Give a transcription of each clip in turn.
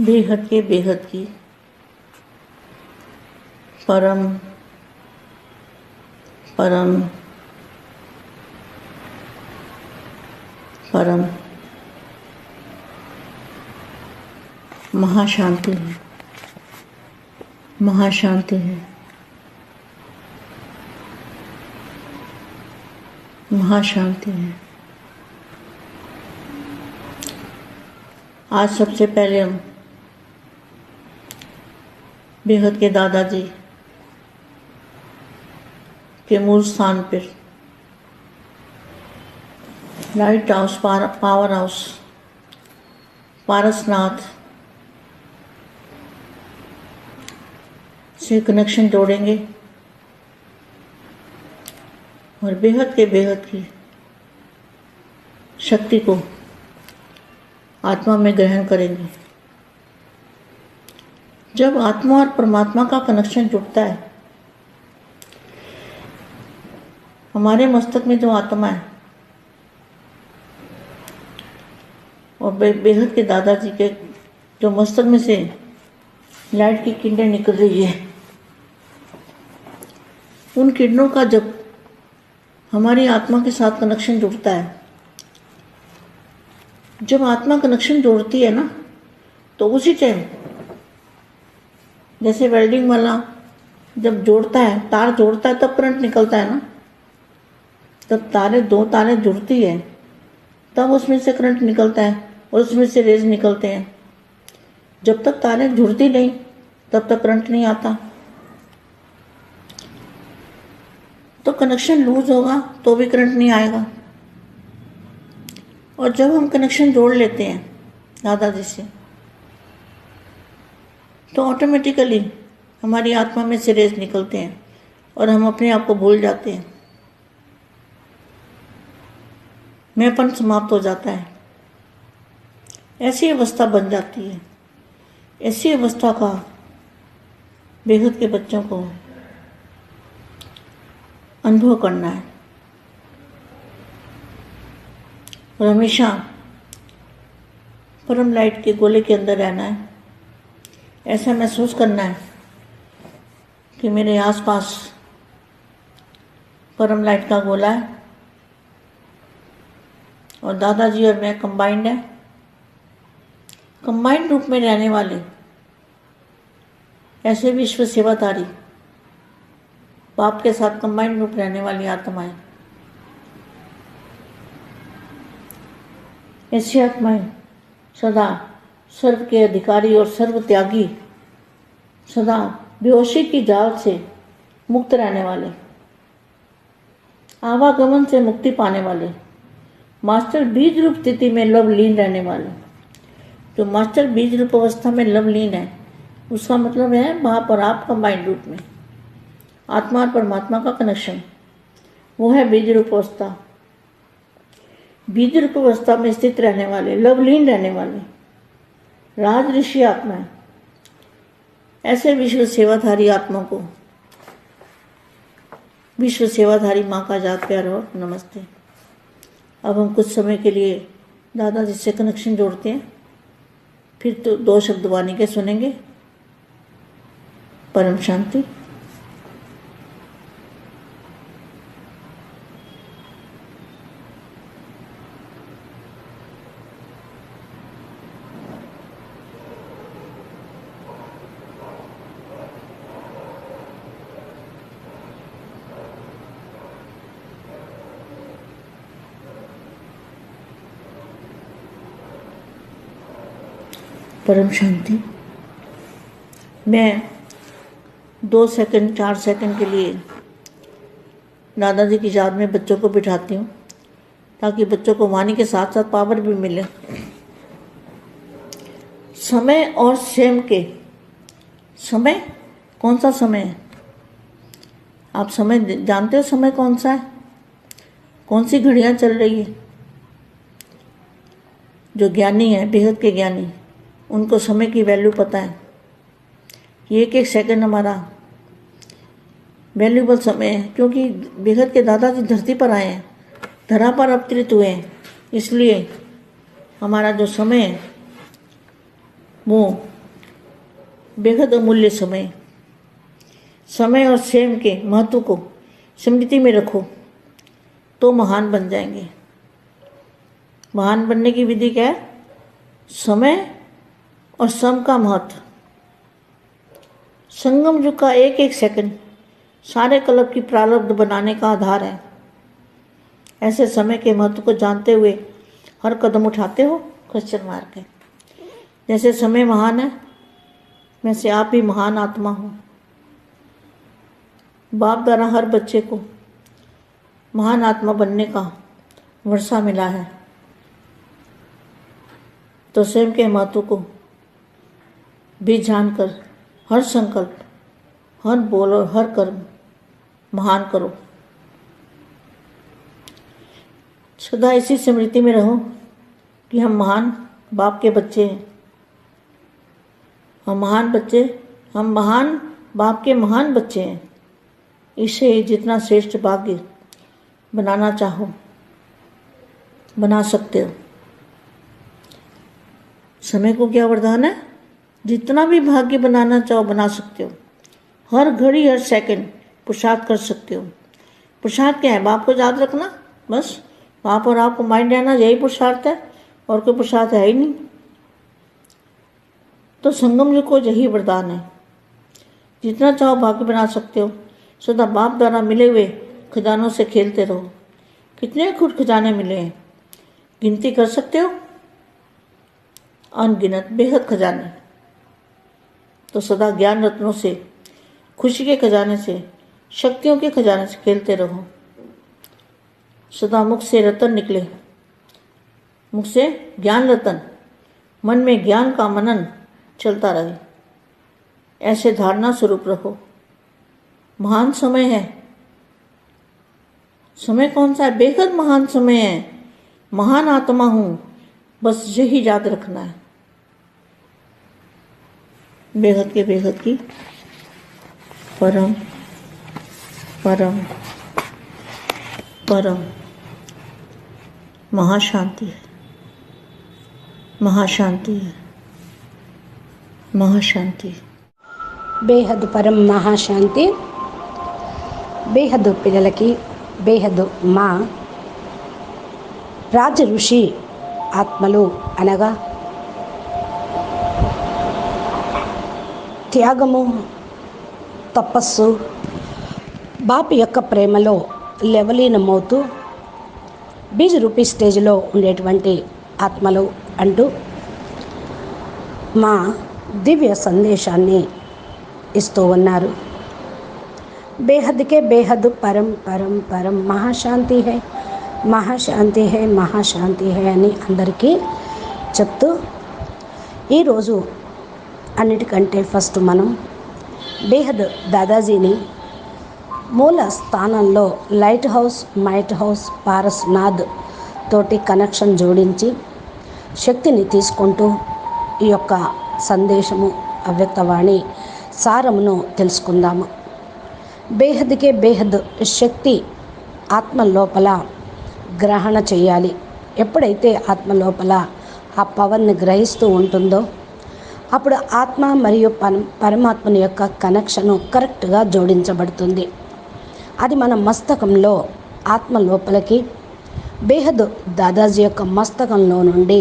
बेहद के बेहद की परम परम परम महाशांति है, महाशांति है, महाशांति है। आज सबसे पहले हम बेहद के दादाजी के मूल स्थान पर light house power house Parasnath से कनेक्शन जोड़ेंगे और बेहद के बेहद की शक्ति को आत्मा में ग्रहण करेंगे। जब आत्मा और परमात्मा का कनेक्शन जुड़ता है, हमारे मस्तक में जो आत्मा है और बेहद के दादाजी के जो मस्तक में से लाइट की किरणें निकल रही है, उन किरणों का जब हमारी आत्मा के साथ कनेक्शन जुड़ता है, जब आत्मा कनेक्शन जोड़ती है ना, तो उसी टाइम जैसे वेल्डिंग वाला जब जोड़ता है, तार जोड़ता है, तब करंट निकलता है ना। तब दो तारें जुड़ती है, तब उसमें से करंट निकलता है और उसमें से रेज निकलते हैं। जब तक तारें जुड़ती नहीं, तब तक करंट नहीं आता। तो कनेक्शन लूज होगा तो भी करंट नहीं आएगा। और जब हम कनेक्शन जोड़ लेते हैं दादाजी से, तो ऑटोमेटिकली हमारी आत्मा में से रेज निकलते हैं और हम अपने आप को भूल जाते हैं। मैंपन समाप्त हो जाता है। ऐसी अवस्था बन जाती है। ऐसी अवस्था का बेहद के बच्चों को अनुभव करना है और हमेशा परम लाइट के गोले के अंदर रहना है। ऐसा महसूस करना है कि मेरे आसपास परम लाइट का गोला है और दादाजी और मैं कंबाइंड है। कंबाइंड रूप में रहने वाले ऐसे विश्व सेवाधारी बाप के साथ कंबाइंड रूप रहने वाली आत्माएं, ऐसी आत्माएं सदा सर्व के अधिकारी और सर्व त्यागी, सदा बेहोशी की जाल से मुक्त रहने वाले, आवागमन से मुक्ति पाने वाले, मास्टर बीज रूप स्थिति में लवलीन रहने वाले। जो मास्टर बीज रूप अवस्था में लवलीन है, उसका मतलब है बाप और आप कंबाइंड रूप में आत्मा और परमात्मा का कनेक्शन, वो है बीज रूप अवस्था। बीज रूप अवस्था में स्थित रहने वाले, लवलीन रहने वाले राज ऋषि आत्माएं, ऐसे विश्व सेवाधारी आत्मा को विश्व सेवाधारी माँ का जात प्यार और नमस्ते। अब हम कुछ समय के लिए दादाजी से कनेक्शन जोड़ते हैं, फिर तो 2 शब्द वाणी के सुनेंगे। परम शांति। परम शांति। मैं 2 सेकंड 4 सेकंड के लिए दादाजी की याद में बच्चों को बिठाती हूँ, ताकि बच्चों को वाणी के साथ साथ पावर भी मिले। समय और स्वयं के समय, कौन सा समय है? आप समय जानते हो? समय कौन सा है? कौन सी घड़ियाँ चल रही है? जो ज्ञानी है, बेहद के ज्ञानी, उनको समय की वैल्यू पता है कि एक एक सेकंड हमारा वैल्यूबल समय है। क्योंकि बेहद के दादाजी धरती पर आए हैं, धरा पर अवतरित हुए हैं, इसलिए हमारा जो समय है वो बेहद अमूल्य समय। समय और स्वयं के महत्व को स्मृति में रखो तो महान बन जाएंगे। महान बनने की विधि क्या है? समय और सम का महत्व। संगम युग का एक एक सेकंड सारे कल्प की प्रारब्ध बनाने का आधार है। ऐसे समय के महत्व को जानते हुए हर कदम उठाते हो? क्वेश्चन मार्क है। जैसे समय महान है, वैसे आप भी महान आत्मा हो। बाप द्वारा हर बच्चे को महान आत्मा बनने का वर्षा मिला है, तो स्वयं के महत्व को भी जानकर हर संकल्प, हर बोल और हर कर्म महान करो। सदा इसी स्मृति में रहो कि हम महान बाप के बच्चे हैं। हम महान बाप के महान बच्चे हैं। इसे जितना श्रेष्ठ भाग्य बनाना चाहो बना सकते हो। समय को क्या वरदान है? जितना भी भाग्य बनाना चाहो बना सकते हो। हर घड़ी हर सेकंड पुरुषार्थ कर सकते हो। पुरुषार्थ क्या है? बाप को याद रखना, बस। बाप और आपको माइंड रहना, यही पुरुषार्थ है, और कोई पुरुषार्थ है ही नहीं। तो संगम युग को यही वरदान है। जितना चाहो भाग्य बना सकते हो। सदा बाप द्वारा मिले हुए खजानों से खेलते रहो। कितने खुद खजाने मिले हैं, गिनती कर सकते हो? अनगिनत बेहद खजाने। तो सदा ज्ञान रत्नों से, खुशी के खजाने से, शक्तियों के खजाने से खेलते रहो। सदा मुख से रतन निकले, मुख से ज्ञान रतन, मन में ज्ञान का मनन चलता रहे। ऐसे धारणा स्वरूप रहो। महान समय है। समय कौन सा है? बेहद महान समय है। महान आत्मा हूं, बस यही याद रखना है। बेहद के बेहद की परम परम परम महाशांति है। महाशांति है। महाशांति। బేహద్ పరం మహాశాంతి. బేహద్ పిల్లలకి బేహద్ మా రాజ ఋషి ఆత్మలు అనగా త్యాగము, తపస్సు, బాపు యొక్క ప్రేమలో లెవలీనమవుతూ బీజ్ రూపీ స్టేజ్లో ఉండేటువంటి ఆత్మలు అంటూ మా దివ్య సందేశాన్ని ఇస్తూ ఉన్నారు. బేహద్కే బేహద్ పరం పరం పరం మహాశాంతి హై, మహాశాంతి హై, మహాశాంతి హై అని అందరికీ చెప్తూ ఈరోజు అన్నిటికంటే ఫస్ట్ మనం బేహద్ దాదాజీని మూల స్థానంలో లైట్ హౌస్, మైట్ హౌస్, పారస్నాథ్ తోటి కనెక్షన్ జోడించి శక్తిని తీసుకుంటూ ఈ యొక్క సందేశము అవ్యక్తవాణి సారమును తెలుసుకుందాము. బేహద్కే బేహద్ శక్తి ఆత్మ లోపల గ్రహణ చేయాలి. ఎప్పుడైతే ఆత్మ లోపల ఆ పవర్ని గ్రహిస్తూ ఉంటుందో అప్పుడు ఆత్మ మరియు పరమాత్మని యొక్క కనెక్షను కరెక్ట్గా జోడించబడుతుంది. అది మన మస్తకంలో ఆత్మ లోపలికి బేహద్ దాదాజీ యొక్క మస్తకంలో నుండి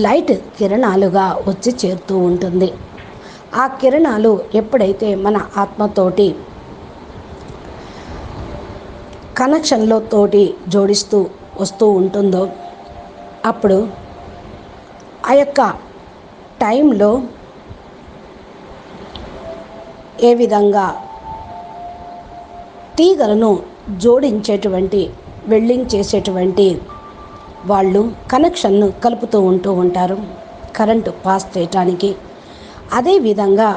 లైట్ కిరణాలుగా వచ్చి చేరుతూ ఉంటుంది. ఆ కిరణాలు ఎప్పుడైతే మన ఆత్మతోటి కనెక్షన్లో తోటి జోడిస్తూ వస్తూ ఉంటుందో అప్పుడు ఆ యొక్క టైంలో ఏ విధంగా తీగలను జోడించేటువంటి, వెల్డింగ్ చేసేటువంటి వాళ్ళు కనెక్షన్ను కలుపుతూ ఉంటూ ఉంటారు కరెంటు పాస్ చేయటానికి. అదేవిధంగా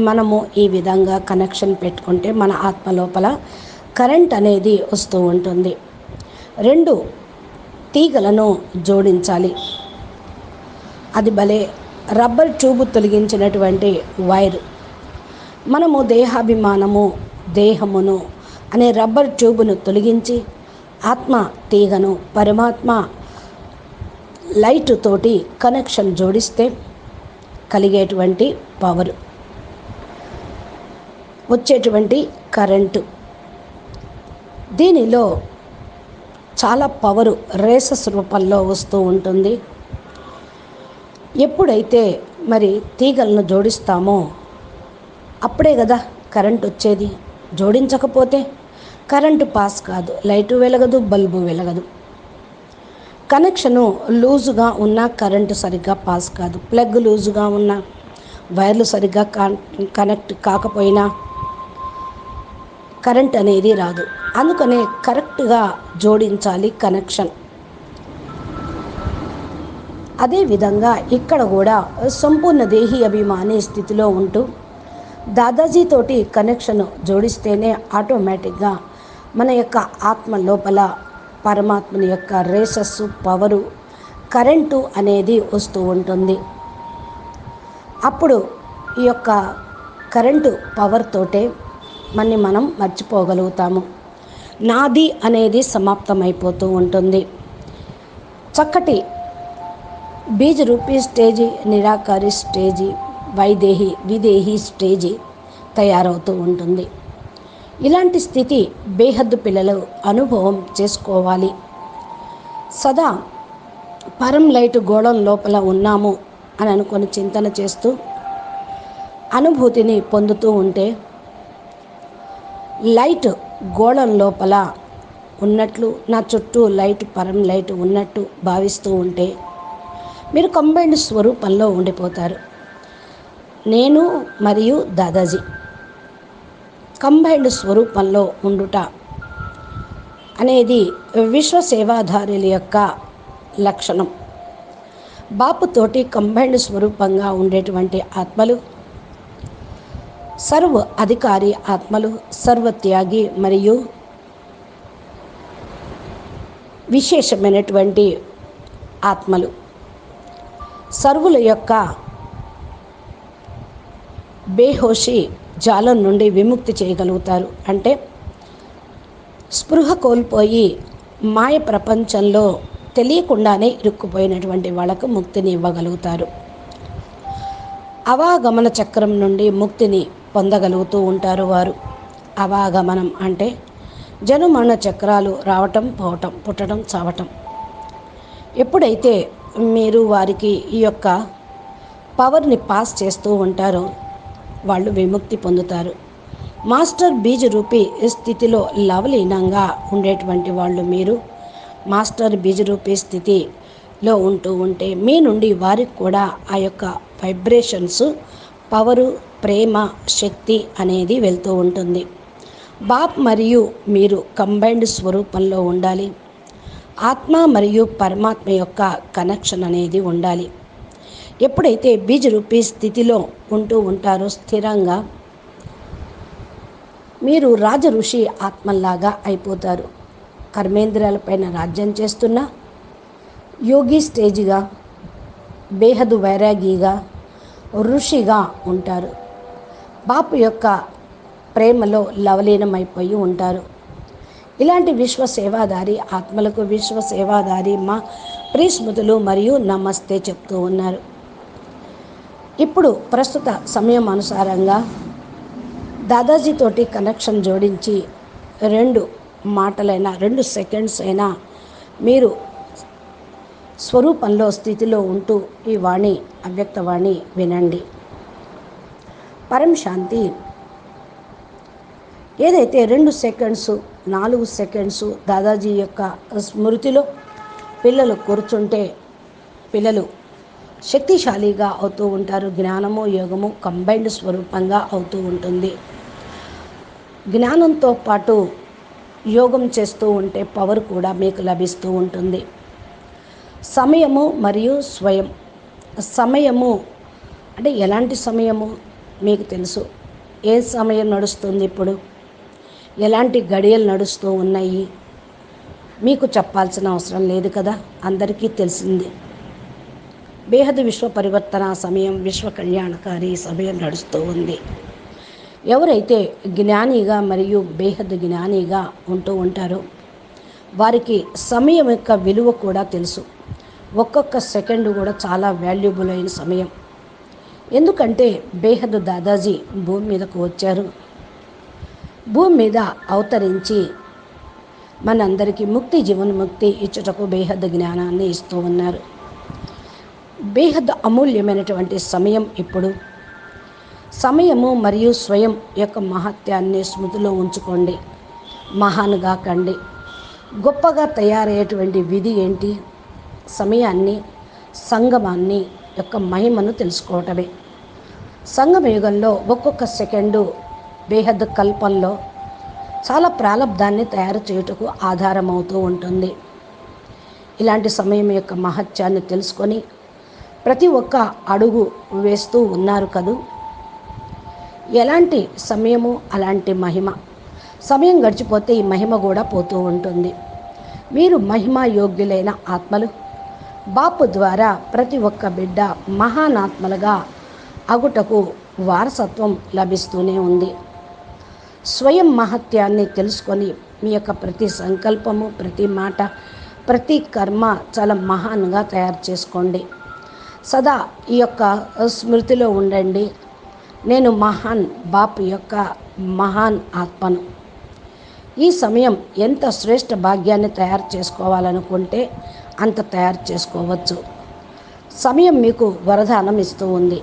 మనము ఈ విధంగా కనెక్షన్ పెట్టుకుంటే మన ఆత్మ లోపల కరెంట్ అనేది వస్తూ ఉంటుంది. రెండు తీగలను జోడించాలి. అది భలే రబ్బర్ ట్యూబ్ తొలగించినటువంటి వైర్. మనము దేహాభిమానము, దేహమును అనే రబ్బర్ ట్యూబ్ను తొలగించి ఆత్మ తీగను పరమాత్మ లైట్ తోటి కనెక్షన్ జోడిస్తే కలిగేటువంటి పవర్ వచ్చేటువంటి కరెంటు. దీనిలో చాలా పవరు రేసస్ రూపంలో వస్తూ ఉంటుంది. ఎప్పుడైతే మరి తీగలను జోడిస్తామో అప్పుడే కదా కరెంట్ వచ్చేది. జోడించకపోతే కరెంటు పాస్ కాదు, లైటు వెలగదు, బల్బు వెలగదు. కనెక్షను లూజుగా ఉన్నా కరెంటు సరిగ్గా పాస్ కాదు, ప్లగ్ లూజుగా ఉన్నా, వైర్లు సరిగ్గా కనెక్ట్ కాకపోయినా కరెంట్ అనేది రాదు. అందుకనే కరెక్ట్గా జోడించాలి కనెక్షన్. అదేవిధంగా ఇక్కడ కూడా సంపూర్ణ దేహి అభిమాని స్థితిలో ఉంటూ దాదాజీతోటి కనెక్షన్ జోడిస్తేనే ఆటోమేటిక్గా మన యొక్క ఆత్మ లోపల పరమాత్మని యొక్క రేసస్సు, పవరు, కరెంటు అనేది వస్తూ ఉంటుంది. అప్పుడు ఈ యొక్క కరెంటు పవర్ తోటే మనం మర్చిపోగలుగుతాము. నాది అనేది సమాప్తమైపోతూ ఉంటుంది. చక్కటి బీజ రూపీ స్టేజీ, నిరాకారి స్టేజీ, వైదేహి విదేహి స్టేజీ తయారవుతూ ఉంటుంది. ఇలాంటి స్థితి బేహద్దు పిల్లలు అనుభవం చేసుకోవాలి. సదా పరం లైట్ గోళం లోపల ఉన్నాము అని అనుకొని చింతన చేస్తూ అనుభూతిని పొందుతూ ఉంటే లైట్ గోళం లోపల ఉన్నట్లు, నా చుట్టూ లైట్ పరం లైట్ ఉన్నట్టు భావిస్తూ ఉంటే మీరు కంబైన్డ్ స్వరూపంలో ఉండిపోతారు. నేను మరియు దాదాజీ కంబైన్డ్ స్వరూపంలో ఉండుట అనేది విశ్వసేవాధారుల యొక్క లక్షణం. బాపుతోటి కంబైన్డ్ స్వరూపంగా ఉండేటువంటి ఆత్మలు సర్వ అధికారి ఆత్మలు, సర్వత్యాగి మరియు విశేషమైనటువంటి ఆత్మలు సర్వుల యొక్క బేహోషి జాలం నుండి విముక్తి చేయగలుగుతారు. అంటే స్పృహ కోల్పోయి మాయ ప్రపంచంలో తెలియకుండానే ఇరుక్కుపోయినటువంటి వాళ్ళకు ముక్తిని ఇవ్వగలుగుతారు. అవాగమన చక్రం నుండి ముక్తిని పొందగలుగుతూ ఉంటారు వారు. అవాగమనం అంటే జనుమరణ చక్రాలు రావటం, పోవటం, పుట్టడం, చావటం. ఎప్పుడైతే మీరు వారికి ఈ యొక్క పవర్ని పాస్ చేస్తూ ఉంటారో వాళ్ళు విముక్తి పొందుతారు. మాస్టర్ బీజ రూపీ స్థితిలో లవలీనంగా ఉండేటువంటి వాళ్ళు మీరు మాస్టర్ బీజ రూపీ స్థితిలో ఉంటూ ఉంటే మీ నుండి వారికి కూడా ఆ యొక్క వైబ్రేషన్స్, పవరు, ప్రేమ, శక్తి అనేది వెళ్తూ ఉంటుంది. బాప్ మరియు మీరు కంబైన్డ్ స్వరూపంలో ఉండాలి. ఆత్మ మరియు పరమాత్మ యొక్క కనెక్షన్ అనేది ఉండాలి. ఎప్పుడైతే బీజ రూపీ స్థితిలో ఉంటూ ఉంటారో స్థిరంగా మీరు రాజ ఋషి ఆత్మల్లాగా అయిపోతారు. కర్మేంద్రియాలపైన రాజ్యం చేస్తున్న యోగి స్టేజిగా, బేహదు వైరాగిగా, ఋషిగా ఉంటారు. బాపు యొక్క ప్రేమలో లవలీనమైపోయి ఉంటారు. ఇలాంటి విశ్వ సేవాదారి ఆత్మలకు విశ్వ సేవాదారి మా ప్రియస్మృతులు మరియు నమస్తే చెప్తూ ఉన్నారు. ఇప్పుడు ప్రస్తుత సమయం అనుసారంగా దాదాజీతోటి కనెక్షన్ జోడించి 2 మాటలైనా 2 సెకండ్స్ అయినా మీరు స్వరూపంలో స్థితిలో ఉంటూ ఈ వాణి, అవ్యక్తవాణి వినండి. పరం శాంతి. ఏదైతే 2 సెకండ్స్ 4 సెకండ్స్ దాదాజీ యొక్క స్మృతిలో పిల్లలు కూర్చుంటే పిల్లలు శక్తిశాలిగా అవుతూ ఉంటారు. జ్ఞానము, యోగము కంబైన్డ్ స్వరూపంగా అవుతూ ఉంటుంది. జ్ఞానంతో పాటు యోగం చేస్తూ ఉంటే పవర్ కూడా మీకు లభిస్తూ ఉంటుంది. సమయము మరియు స్వయం. సమయము అంటే ఎలాంటి సమయము మీకు తెలుసు. ఏ సమయం నడుస్తుంది ఇప్పుడు, ఎలాంటి గడియలు నడుస్తూ ఉన్నాయి మీకు చెప్పాల్సిన అవసరం లేదు కదా, అందరికీ తెలిసింది. బేహద్ విశ్వ పరివర్తన సమయం, విశ్వ కళ్యాణకారి సమయం నడుస్తూ ఉంది. ఎవరైతే జ్ఞానిగా మరియు బేహద్ జ్ఞానిగా ఉంటూ ఉంటారో వారికి సమయం యొక్క విలువ కూడా తెలుసు. ఒక్కొక్క సెకండ్ కూడా చాలా వాల్యుబుల్ అయిన సమయం. ఎందుకంటే బేహద్ దాదాజీ భూమి మీదకు వచ్చారు. భూమి మీద అవతరించి మనందరికీ ముక్తి జీవన్ముక్తి ఇచ్చుటకు బేహద్దు జ్ఞానాన్ని ఇస్తూ ఉన్నారు. బేహద్దు అమూల్యమైనటువంటి సమయం ఇప్పుడు. సమయము మరియు స్వయం యొక్క మహత్యాన్ని స్మృతిలో ఉంచుకోండి. మహాన్గా కండి. గొప్పగా తయారయ్యేటువంటి విధి ఏంటి? సమయాన్ని, సంగమాన్ని యొక్క మహిమను తెలుసుకోవటమే. సంగమ యుగంలో ఒక్కొక్క సెకండు బేహద్దు కల్పంలో చాలా ప్రాలబ్ధాన్ని తయారు చేయుటకు ఆధారమవుతూ ఉంటుంది. ఇలాంటి సమయం యొక్క మహత్యాన్ని తెలుసుకొని ప్రతి ఒక్క అడుగు వేస్తూ ఉన్నారు కదూ. ఎలాంటి సమయము అలాంటి మహిమ. సమయం గడిచిపోతే ఈ మహిమ కూడా పోతూ ఉంటుంది. మీరు మహిమా యోగ్యులైన ఆత్మలు. బాపు ద్వారా ప్రతి ఒక్క బిడ్డ మహానాత్మలుగా అగుటకు వారసత్వం లభిస్తూనే ఉంది. స్వయం మహత్యాన్ని తెలుసుకొని మీ యొక్క ప్రతి సంకల్పము, ప్రతి మాట, ప్రతి కర్మ చాలా మహాన్గా తయారు చేసుకోండి. సదా ఈ యొక్క స్మృతిలో ఉండండి. నేను మహాన్ బాపు యొక్క మహాన్ ఆత్మను. ఈ సమయం ఎంత శ్రేష్ఠ భాగ్యాన్ని తయారు చేసుకోవాలనుకుంటే అంత తయారు చేసుకోవచ్చు. సమయం మీకు వరదానం ఇస్తూ ఉంది.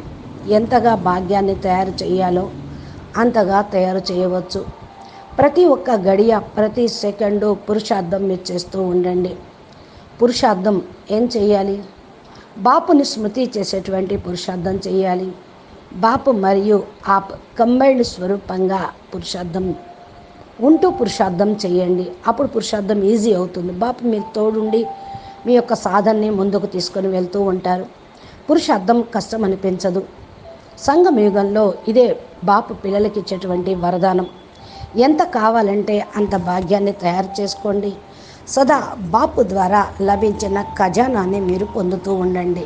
ఎంతగా భాగ్యాన్ని తయారు చేయాలో అంతగా తయారు చేయవచ్చు. ప్రతి ఒక్క గడియ, ప్రతి సెకండు పురుషార్థం మీరు చేస్తూ ఉండండి. పురుషార్థం ఏం చేయాలి? బాపుని స్మృతి చేసేటువంటి పురుషార్థం చేయాలి. బాపు మరియు ఆప్ కంబైన్డ్ స్వరూపంగా పురుషార్థం ఉంటూ పురుషార్థం చేయండి. అప్పుడు పురుషార్థం ఈజీ అవుతుంది. బాపు మీకు తోడుండి మీ యొక్క సాధనని ముందుకు తీసుకొని వెళ్తూ ఉంటారు. పురుషార్థం కష్టం అనిపించదు. సంగమ యుగంలో ఇదే బాపు పిల్లలకి ఇచ్చేటువంటి వరదానం. ఎంత కావాలంటే అంత భాగ్యాన్ని తయారు చేసుకోండి. సదా బాపు ద్వారా లభించిన ఖజానాన్ని మీరు పొందుతూ ఉండండి.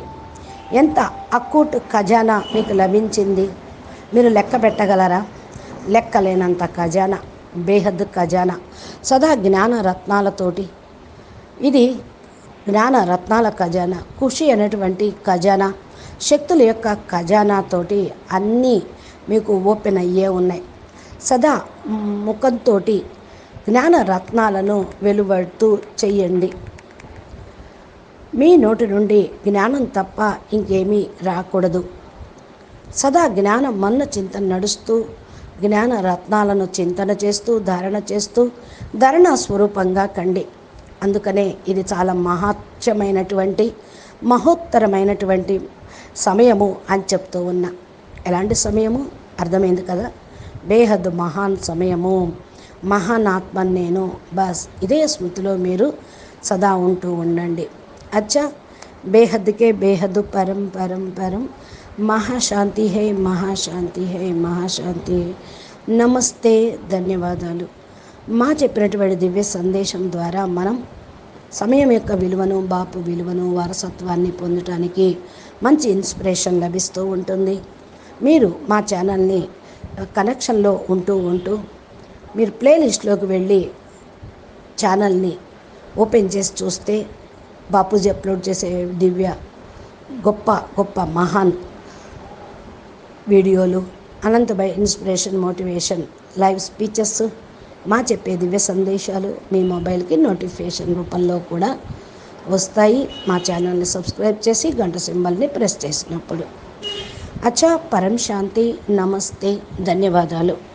ఎంత అక్కూట్ ఖజానా మీకు లభించింది మీరు లెక్క పెట్టగలరా? లెక్కలేనంత ఖజానా, బేహద్ ఖజానా, సదా జ్ఞాన రత్నాలతోటి. ఇది జ్ఞాన రత్నాల ఖజానా, ఖుషి అనేటువంటి ఖజానా, శక్తుల యొక్క ఖజానాతోటి అన్నీ మీకు ఓపెన్ అయ్యే ఉన్నాయి. సదా ముఖంతో జ్ఞాన రత్నాలను వెలువడుతూ చెయ్యండి. మీ నోటి నుండి జ్ఞానం తప్ప ఇంకేమీ రాకూడదు. సదా జ్ఞానం మన్న చింతన నడుస్తూ జ్ఞాన రత్నాలను చింతన చేస్తూ ధారణ చేస్తూ ధరణ స్వరూపంగా కండి. అందుకనే ఇది చాలా మహత్యమైనటువంటి మహోత్తరమైనటువంటి సమయము అని చెప్తూ ఉన్నా. ఎలాంటి సమయము అర్థమైంది కదా? బేహద్ మహాన్ సమయము. మహాన్ ఆత్మ నేను. బస్ ఇదే స్మృతిలో మీరు సదా ఉంటూ ఉండండి. అచ్చా, బేహద్కే బేహద్ పరం పరం పరం. మహాశాంతి హై, మహాశాంతి హై, మహాశాంతి హై. నమస్తే, ధన్యవాదాలు. మా చెప్పినటువంటి దివ్య సందేశం ద్వారా మనం సమయం యొక్క విలువను, బాపు విలువను, వారసత్వాన్ని పొందటానికి మంచి ఇన్స్పిరేషన్ లభిస్తూ ఉంటుంది. మీరు మా ఛానల్ని కనెక్షన్లో ఉంటూ మీరు ప్లేలిస్ట్లోకి వెళ్ళి ఛానల్ని ఓపెన్ చేసి చూస్తే బాపూజీ అప్లోడ్ చేసే దివ్య గొప్ప గొప్ప మహాన్ వీడియోలు, Anantbhai inspiration, motivation, live speeches, మా చెప్పే దివ్య సందేశాలు మీ మొబైల్కి నోటిఫికేషన్ రూపంలో కూడా వస్తాయి. మా ఛానల్ని సబ్స్క్రైబ్ చేసి గంట సింబల్ని ప్రెస్ చేసినప్పుడు. అచ్చా, పరం శాంతి. నమస్తే, ధన్యవాదాలు.